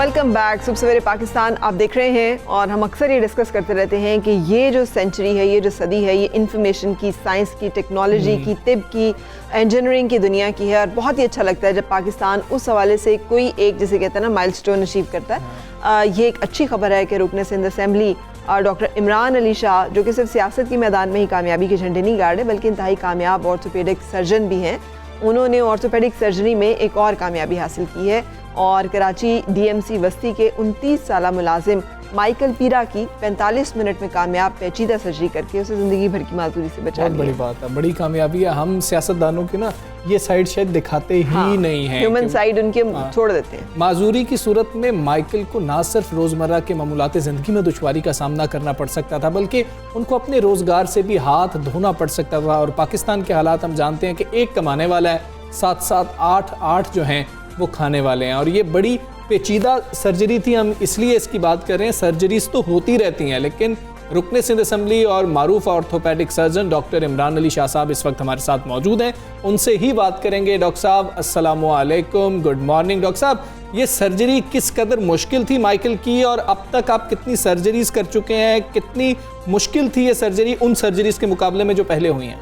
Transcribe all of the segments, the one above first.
Welcome back. सुबह सवेरे पाकिस्तान आप देख रहे हैं और हम अक्सर ये डिस्कस करते रहते हैं कि ये जो सेंचुरी है, ये जो सदी है, ये इंफॉर्मेशन की, साइंस की, टेक्नोलॉजी की, तिब की, इंजीनियरिंग की दुनिया की है। और बहुत ही अच्छा लगता है जब पाकिस्तान उस हवाले से कोई एक, जिसे कहते हैं ना, माइलस्टोन अचीव करता है। ये एक अच्छी खबर है कि रुकन सिंध असेंबली डॉक्टर इमरान अली शाह, जो कि सिर्फ सियासत के मैदान में ही कामयाबी के झंडे नहीं गाड़ रहे बल्कि इंतहाई कामयाब ऑर्थोपेडिक सर्जन भी हैं। उन्होंने ऑर्थोपेडिक सर्जरी में एक और कामयाबी हासिल की है और कराची डीएमसी बस्ती के 29 साला मुलाजिम माइकल पीरा की 45 मिनट में कामयाब पेचीदा सर्जरी करके उसे ज़िंदगी भर की माजूरी से बचा लिया। बड़ी बात है, बड़ी कामयाबी है। हम सियासतदानों की ना ये साइड शायद दिखाते ही नहीं है, ह्यूमन साइड उनके छोड़ देते हैं। माजूरी की सूरत में माइकल को ना सिर्फ रोज़मर्रा के मामूलात ज़िंदगी में दुश्वारी का सामना करना पड़ सकता था बल्कि उनको अपने रोज़गार से भी हाथ धोना पड़ सकता था। और पाकिस्तान के हालात हम जानते हैं कि एक कमाने वाला है, 7-7, 8-8 जो हैं वो खाने वाले हैं। और ये बड़ी पेचीदा सर्जरी थी। हम इसलिए इसकी बात कर रहे हैं, सर्जरीज तो होती रहती हैं लेकिन रुकन सिंध असेंबली और मारूफ orthopaedic surgeon doctor Imran Ali Shah साहब इस वक्त हमारे साथ मौजूद हैं। उनसे ही बात करेंगे। डॉक्टर साहब अस्सलामु अलैकुम, गुड मॉर्निंग। डॉक्टर साहब, ये सर्जरी किस कदर मुश्किल थी माइकल की और अब तक आप कितनी सर्जरीज कर चुके हैं? कितनी मुश्किल थी ये सर्जरी उन सर्जरीज के मुकाबले में जो पहले हुई हैं?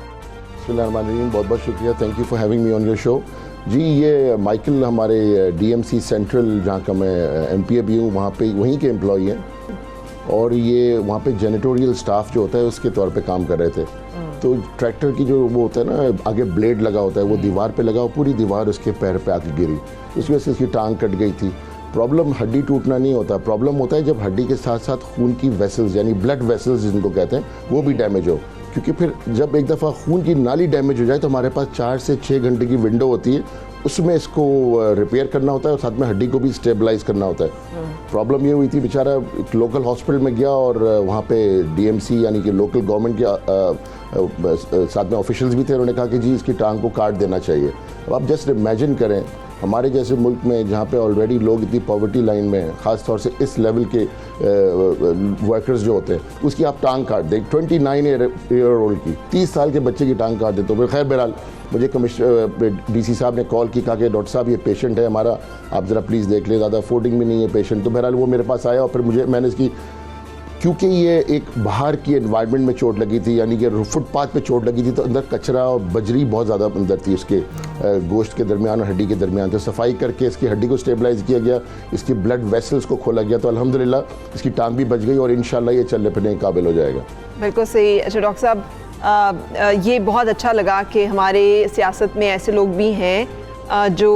बहुत बहुत शुक्रिया, thank you for having me on your show. जी, ये माइकल हमारे डीएमसी सेंट्रल, जहाँ का मैं एमपीए भी हूँ, वहाँ पे वहीं के एम्प्लॉई हैं और ये वहाँ पे जेनिटोरियल स्टाफ जो होता है उसके तौर पे काम कर रहे थे। तो ट्रैक्टर की जो वो होता है ना, आगे ब्लेड लगा होता है, वो दीवार पे लगा, पूरी दीवार उसके पैर पे आके गिरी, उसकी वजह से उसकी टांग कट गई थी। प्रॉब्लम हड्डी टूटना नहीं होता, प्रॉब्लम होता है जब हड्डी के साथ साथ खून की वेसल्स यानी ब्लड वेसल्स जिनको कहते हैं वो भी डैमेज हो। क्योंकि फिर जब एक दफ़ा खून की नाली डैमेज हो जाए तो हमारे पास 4 से 6 घंटे की विंडो होती है, उसमें इसको रिपेयर करना होता है और साथ में हड्डी को भी स्टेबलाइज करना होता है। प्रॉब्लम ये हुई थी, बेचारा एक लोकल हॉस्पिटल में गया और वहाँ पे डीएमसी यानी कि लोकल गवर्नमेंट के साथ में ऑफिशियल्स भी थे। उन्होंने कहा कि जी इसकी टांग को काट देना चाहिए। अब आप जस्ट इमेजिन करें, हमारे जैसे मुल्क में जहाँ पे ऑलरेडी लोग इतनी पॉवर्टी लाइन में हैं, ख़ास तौर से इस लेवल के वर्कर्स जो होते हैं, उसकी आप टांग काट दें, 29 ईयर ओल्ड की, 30 साल के बच्चे की टांग काट दें। तो फिर खैर बहरहाल मुझे कमिश्नर डीसी साहब ने कॉल की, कहा कि डॉक्टर साहब ये पेशेंट है हमारा, आप ज़रा प्लीज़ देख लें, ज़्यादा अफोर्डिंग भी नहीं है पेशेंट। तो बहरहाल वो मेरे पास आया और फिर मैंने इसकी, क्योंकि ये एक बाहर की एनवायरनमेंट में चोट लगी थी, यानी कि फुटपाथ पे चोट लगी थी, तो अंदर कचरा और बजरी बहुत ज़्यादा अंदर थी उसके गोश्त के दरमियान और हड्डी के दरमियान। तो सफाई करके इसकी हड्डी को स्टेबलाइज किया गया, इसकी ब्लड वेसल्स को खोला गया, तो अल्हम्दुलिल्लाह इसकी टांग भी बच गई और इंशाल्लाह ये चलने फिरने के काबिल हो जाएगा। बिल्कुल सही। अच्छा डॉक्टर साहब, ये बहुत अच्छा लगा कि हमारे सियासत में ऐसे लोग भी हैं जो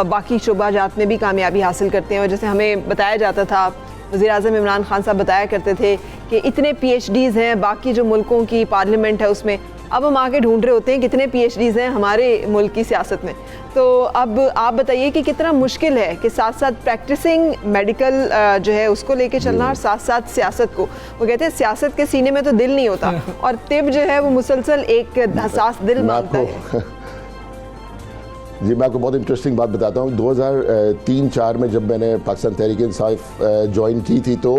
बाकी शोबाजात में भी कामयाबी हासिल करते हैं। और जैसे हमें बताया जाता था, वज़ीर-ए-आज़म इमरान खान साहब बताया करते थे कि इतने PhDs हैं बाकी जो मुल्कों की पार्लियामेंट है उसमें, अब हम आके ढूंढ रहे होते हैं कितने PhDs हैं हमारे मुल्क की सियासत में। तो अब आप बताइए कि कितना मुश्किल है कि साथ साथ प्रैक्टिसिंग मेडिकल जो है उसको लेके चलना और साथ साथ सियासत को। वो कहते हैं सियासत के सीने में तो दिल नहीं होता और तिब जो है वो मुसलसल एक हसास दिल मांगता है। जी, मैं आपको बहुत इंटरेस्टिंग बात बताता हूँ। 2003-04 में जब मैंने पाकिस्तान तहरीक इंसाफ ज्वाइन की थी तो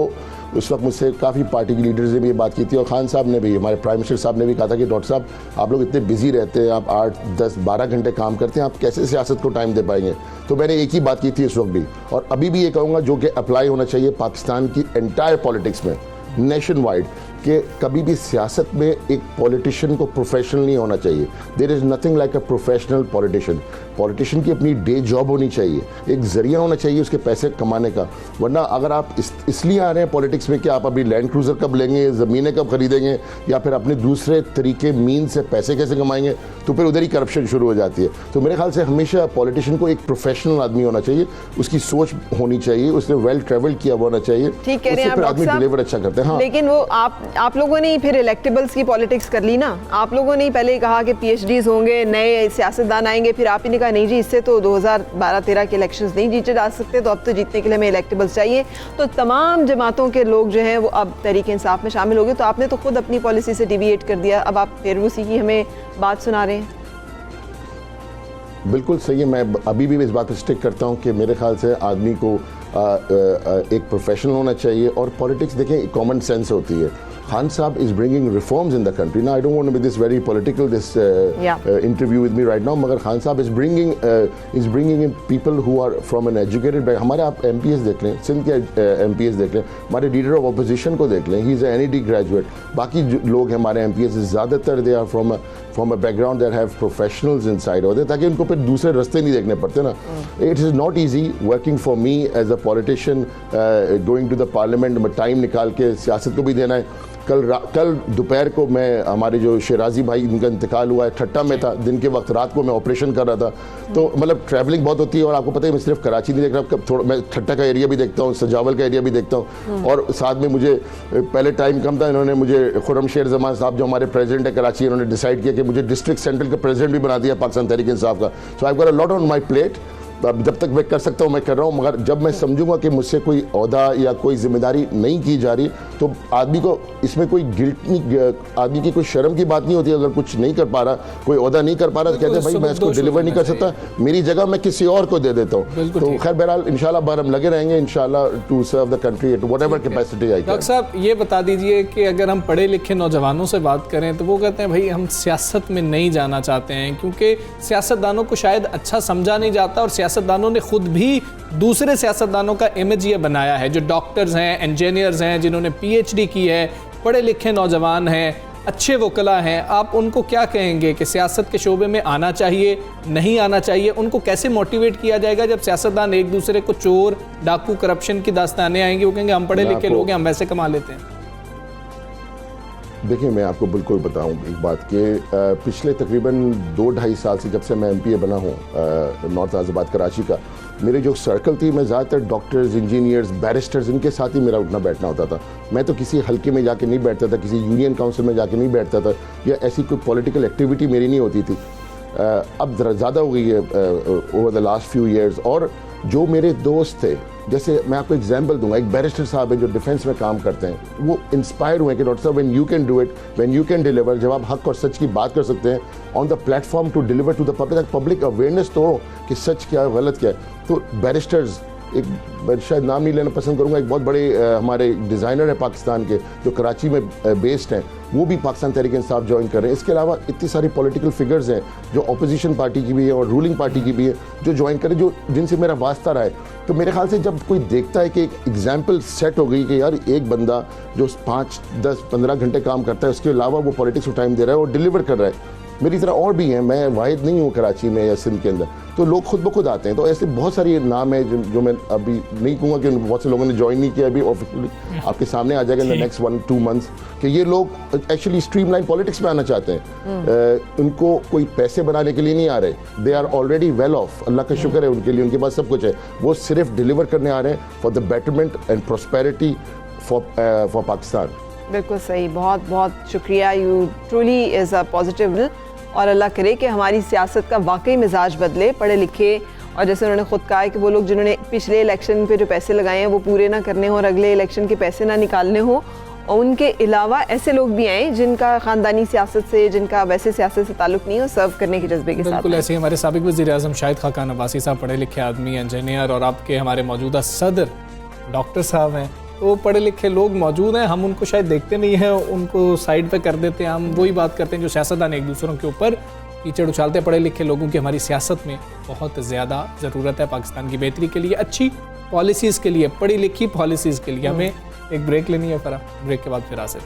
उस वक्त मुझसे काफ़ी पार्टी के लीडर्स ने भी ये बात की थी और खान साहब ने भी, हमारे प्राइम मिनिस्टर साहब ने भी कहा था कि डॉक्टर साहब आप लोग इतने बिजी रहते हैं, आप 8, 10, 12 घंटे काम करते हैं, आप कैसे सियासत को टाइम दे पाएंगे? तो मैंने एक ही बात की थी उस वक्त भी और अभी भी ये कहूँगा, जो कि अप्लाई होना चाहिए पाकिस्तान की एंटायर पॉलिटिक्स में, नेशन वाइड, कि कभी भी सियासत में एक पॉलिटिशियन को प्रोफेशनल नहीं होना चाहिए। There is nothing like a professional politician. Politician की अपनी डे जॉब होनी चाहिए, एक ज़रिया होना चाहिए उसके पैसे कमाने का। वरना अगर आप इसलिए आ रहे हैं पॉलिटिक्स में कि आप अभी लैंड क्रूज़र कब लेंगे, ज़मीनें कब खरीदेंगे या फिर अपने दूसरे तरीके मीन से पैसे कैसे कमाएंगे, तो फिर उधर ही करप्शन शुरू हो जाती है। तो मेरे ख्याल से हमेशा पॉलिटिशियन को एक प्रोफेशनल आदमी होना चाहिए, उसकी सोच होनी चाहिए, उसने वेल ट्रेवल किया हुआ होना चाहिए, ठीक कह रहे हैं फिर आदमी डिलीवर अच्छा करते हैं। हाँ, लेकिन वो आप लोगों ने ही फिर इलेक्टेबल्स की पॉलिटिक्स कर ली ना। आप लोगों ने ही पहले ही कहा कि PhDs होंगे, नए सियासतदान आएंगे, फिर आप ही ने कहा नहीं जी इससे तो 2012-13 के इलेक्शंस नहीं जीते जा सकते, तो अब तो जीतने के लिए हमें इलेक्टेबल्स चाहिए। तो तमाम जमातों के लोग जो हैं वो अब तहरीक इंसाफ में शामिल हो गए। तो आपने तो खुद अपनी पॉलिसी से डिविएट कर दिया, अब आप फिर उसी की हमें बात सुना रहे हैं। बिल्कुल सही है। मैं अभी भी इस बात पर स्टिक करता हूँ कि मेरे ख्याल से आदमी को एक प्रोफेशनल होना चाहिए। और पॉलिटिक्स देखें कॉमन सेंस होती है। खान साहब is bringing reforms in the country. Now I don't want to be this very political interview with me right now, मगर खान साहब is bringing in people who are from an educated background. हमारे आप MPs देख लें, सिंध के MPs देख लें, हमारे लीडर ऑफ अपोजिशन को देख लें, he is an NED graduate. बाकी जो लोग हैं हमारे MPs ज़्यादातर they are from a background that have professionals inside होते, ताकि उनको फिर दूसरे रास्ते नहीं देखने पड़ते ना। It is not easy working for me as a politician, going to the parliament में टाइम निकाल के सियासत को भी देना है। कल दोपहर को मैं हमारे जो शराजी भाई इनका इंतकाल हुआ है, ठट्टा में था, दिन के वक्त रात को मैं ऑपरेशन कर रहा था, तो मतलब ट्रैवलिंग बहुत होती है। और आपको पता है मैं सिर्फ कराची नहीं देख रहा, थोड़ा मैं ठट्टा का एरिया भी देखता हूँ, सजावल का एरिया भी देखता हूँ। और साथ में मुझे पहले टाइम कम था, इन्होंने मुझे खुर्रम शेर जमान साहब जो हमारे प्रेसिडेंट है कराची, इन्होंने डिसाइड किया कि मुझे डिस्ट्रिक्ट सेंट्रल का प्रेसिडेंट भी बना दिया पाकिस्तान तहरीक इंसाफ का। So I got a lot on my plate. जब तक मैं कर सकता हूँ मैं कर रहा हूँ, मगर जब मैं समझूंगा कि मुझसे कोई ओहदा या कोई जिम्मेदारी नहीं की जा रही, तो आदमी को इसमें कोई गिल्ट नहीं, आदमी की कोई शर्म की बात नहीं होती। अगर कुछ नहीं कर पा रहा, कोई ओहदा नहीं कर पा रहा, तो कहते हैं भाई मैं इसको डिलीवर नहीं कर सकता, मेरी जगह मैं किसी और को दे देता हूँ। तो खैर बहरहाल इंशाल्लाह बार हम लगे रहेंगे इंशाल्लाह to serve the country at whatever capacity I. Doctor साहब ये बता दीजिए कि अगर हम पढ़े लिखे नौजवानों से बात करें तो वो कहते हैं भाई हम सियासत में नहीं जाना चाहते हैं, क्योंकि सियासतदानों को शायद अच्छा समझा नहीं जाता, और सियासतदानों ने खुद भी दूसरे सियासतदानों का इमेज ये बनाया है, जो डॉक्टर्स हैं, इंजीनियर्स हैं, जिन्होंने PhD की है, पढ़े लिखे नौजवान हैं, अच्छे वकला हैं, आप उनको क्या कहेंगे कि सियासत के शोबे में आना चाहिए, नहीं आना चाहिए? उनको कैसे मोटिवेट किया जाएगा जब सियासतदान एक दूसरे को चोर, डाकू, करप्शन की दास्तानें आएंगी, वो कहेंगे हम पढ़े लिखे लोग हैं, हम वैसे कमा लेते हैं? देखिए मैं आपको बिल्कुल बताऊं एक बात कि पिछले तकरीबन 2-2.5 साल से जब से मैं MPA बना हूं नॉर्थ आज़ाबाद कराची का, मेरे जो सर्कल थी मैं ज़्यादातर डॉक्टर्स, इंजीनियर्स, बैरिस्टर्स, इनके साथ ही मेरा उठना बैठना होता था। मैं तो किसी हल्के में जाके नहीं बैठता था, किसी यूनियन काउंसिल में जाके नहीं बैठता था, या ऐसी कोई पॉलिटिकल एक्टिविटी मेरी नहीं होती थी। अब ज़्यादा हो गई है over the last few years. और जो मेरे दोस्त थे, जैसे मैं आपको एग्जांपल दूंगा, एक बैरिस्टर साहब हैं जो डिफेंस में काम करते हैं, वो इंस्पायर हुए कि डॉक्टर साहब when you can do it, when you can deliver, जब आप हक और सच की बात कर सकते हैं on the platform to deliver to the public, public awareness तो हो कि सच क्या है गलत क्या है। तो बैरिस्टर्स, एक मैं शायद नाम नहीं लेना पसंद करूंगा, एक बहुत बड़े हमारे डिज़ाइनर है पाकिस्तान के जो कराची में बेस्ड हैं, वो भी पाकिस्तान तहरीक इंसाफ ज्वाइन कर रहे हैं। इसके अलावा इतनी सारी पॉलिटिकल फिगर्स हैं जो अपोजिशन पार्टी की भी है और रूलिंग पार्टी की भी है जो ज्वाइन करें, जो जिनसे मेरा वास्ता रहा है। तो मेरे ख्याल से जब कोई देखता है कि एक एग्जाम्पल सेट हो गई कि यार एक बंदा जो 5, 10, 15 घंटे काम करता है, उसके अलावा वो पॉलिटिक्स को टाइम दे रहा है और डिलीवर कर रहा है, मेरी तरह और भी हैं, मैं वाहिद नहीं हूँ कराची में या सिंध के अंदर, तो लोग खुद ब खुद आते हैं। तो ऐसे बहुत सारी नाम है जो मैं अभी नहीं कहूँगा कि बहुत से लोगों ने ज्वाइन नहीं किया अभी ऑफिशियली, आपके सामने आ जाएगा इन द नेक्स्ट 1-2 मंथ्स कि ये लोग एक्चुअली स्ट्रीमलाइन पॉलिटिक्स में आना चाहते हैं। उनको कोई पैसे बनाने के लिए नहीं आ रहे, they are already well off, Allah का शुक्र है उनके लिए, उनके पास सब कुछ है, वो सिर्फ डिलीवर करने आ रहे हैं for the betterment and prosperity for Pakistan. बिल्कुल सही, बहुत बहुत शुक्रिया, you truly is a positive, और अल्लाह करे कि हमारी सियासत का वाकई मिजाज बदले, पढ़े लिखे, और जैसे उन्होंने खुद कहा है कि वो लोग जिन्होंने पिछले इलेक्शन पे जो पैसे लगाए हैं वो पूरे ना करने हो और अगले इलेक्शन के पैसे ना निकालने हो, और उनके अलावा ऐसे लोग भी आए जिनका ख़ानदानी सियासत से, जिनका वैसे सियासत से ताल्लुक़ नहीं हो, सर्व करने के जज्बे के साथ। बिल्कुल ऐसे ही हमारे साबिक़ वज़ीर-ए-आज़म शाहिद खाकान अब्बासी साहब पढ़े लिखे आदमी, इंजीनियर, और आपके हमारे मौजूदा सदर डॉक्टर साहब हैं, तो पढ़े लिखे लोग मौजूद हैं, हम उनको शायद देखते नहीं हैं, उनको साइड पे कर देते हैं। हम वही बात करते हैं जो सियासतदान एक दूसरों के ऊपर कीचड़ उछालते हैं। पढ़े लिखे लोगों की हमारी सियासत में बहुत ज़्यादा ज़रूरत है पाकिस्तान की बेहतरी के लिए, अच्छी पॉलिसीज़ के लिए, पढ़ी लिखी पॉलिसीज़ के लिए। हमें एक ब्रेक लेनी है, ब्रेक के बाद फिर आसिफ।